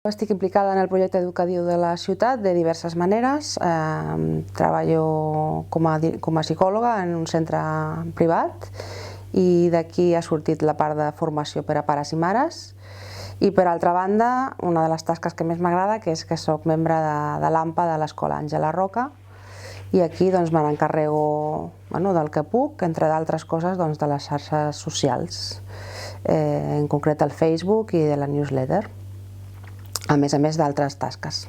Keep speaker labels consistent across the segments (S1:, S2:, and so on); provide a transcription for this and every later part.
S1: Estic implicada en el projecte educatiu de la ciutat de diverses maneres. Treballo com a psicòloga en un centre privat i d'aquí ha sortit la part de formació per a pares i mares. I per altra banda, una de les tasques que més m'agrada és que soc membre de l'AMPA de l'Escola Àngela Roca i aquí me n'encarrego del que puc, entre d'altres coses de les xarxes socials, en concret el Facebook i de la newsletter, a més d'altres tasques.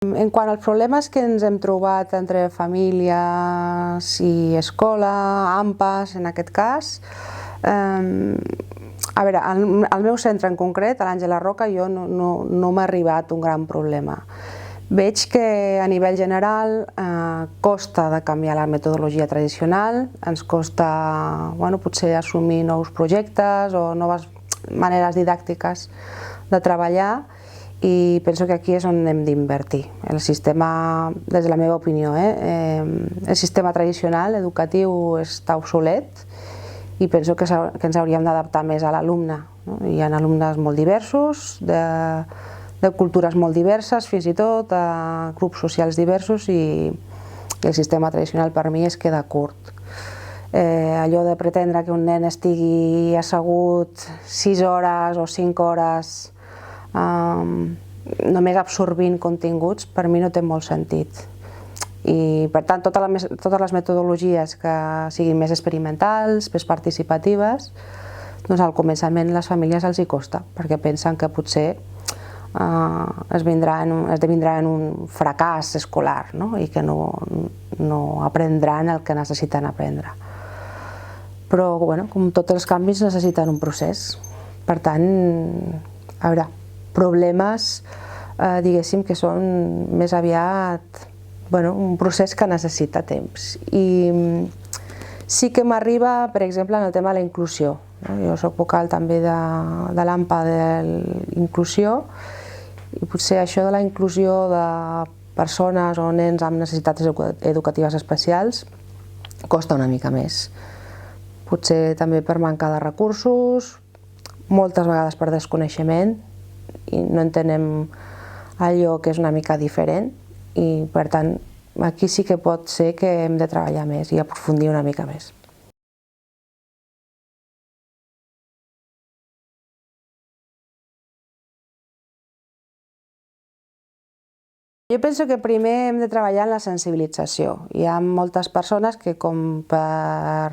S1: En quant als problemes que ens hem trobat entre famílies i escola, AMPAs en aquest cas, a veure, al meu centre en concret, a l'Àngela Roca, jo no m'ha arribat un gran problema. Veig que a nivell general costa de canviar la metodologia tradicional, ens costa potser assumir nous projectes o noves maneres didàctiques de treballar i penso que aquí és on hem d'invertir. El sistema, des de la meva opinió, el sistema tradicional educatiu està obsolet i penso que ens hauríem d'adaptar més a l'alumne. Hi ha alumnes molt diversos, de cultures molt diverses, fins i tot, de grups socials diversos i el sistema tradicional per mi es queda curt. Allò de pretendre que un nen estigui assegut 6 hores o 5 hores només absorbint continguts, per mi no té molt sentit. I per tant, totes les metodologies que siguin més experimentals, més participatives, al començament a les famílies els hi costa, perquè pensen que potser esdevindrà en un fracàs escolar i que no aprendran el que necessiten aprendre. Però, com tots els canvis, necessiten un procés. Per tant, a veure, problemes, diguéssim, que són més aviat un procés que necessita temps. I sí que m'arriba, per exemple, en el tema de la inclusió. Jo soc vocal també de l'AMPA de l'inclusió i potser això de la inclusió de persones o nens amb necessitats educatives especials costa una mica més. Potser també per manca de recursos, moltes vegades per desconeixement, i no entenem allò que és una mica diferent i per tant aquí sí que pot ser que hem de treballar més i aprofundir una mica més. Jo penso que primer hem de treballar en la sensibilització. Hi ha moltes persones que com per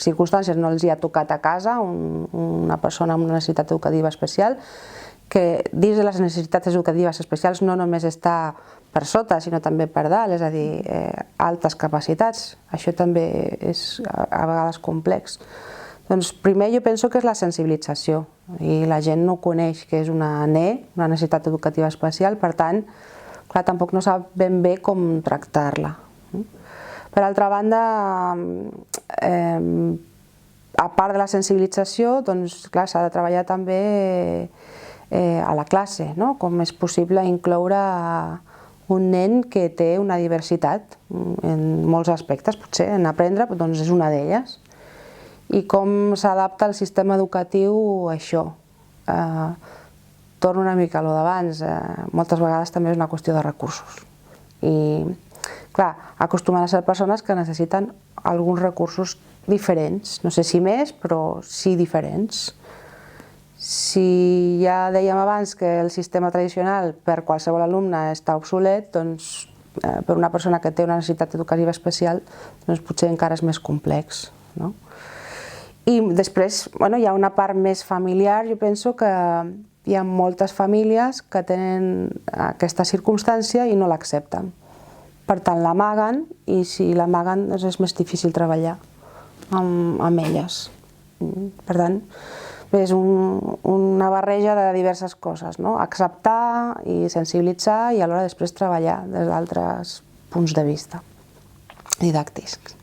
S1: circumstàncies no els hi ha tocat a casa una persona amb una necessitat educativa especial, que dins de les necessitats educatives especials no només està per sota, sinó també per dalt, és a dir, altes capacitats. Això també és a vegades complex. Doncs primer jo penso que és la sensibilització i la gent no coneix què és una NE, una necessitat educativa especial, per tant, clar, tampoc no sap ben bé com tractar-la. Per altra banda, a part de la sensibilització, doncs clar, s'ha de treballar també a la classe, com és possible incloure un nen que té una diversitat en molts aspectes, potser en aprendre és una d'elles. I com s'adapta el sistema educatiu a això. Torno una mica a allò d'abans, moltes vegades també és una qüestió de recursos. I, clar, acostumen a ser persones que necessiten alguns recursos diferents, no sé si més, però sí diferents. Si ja dèiem abans que el sistema tradicional per qualsevol alumne està obsolet, doncs per una persona que té una necessitat educativa especial potser encara és més complex. I després hi ha una part més familiar, jo penso que hi ha moltes famílies que tenen aquesta circumstància i no l'accepten. Per tant, l'amaguen i si l'amaguen és més difícil treballar amb elles. Per tant, és una barreja de diverses coses, acceptar i sensibilitzar i alhora després treballar des d'altres punts de vista didàctics.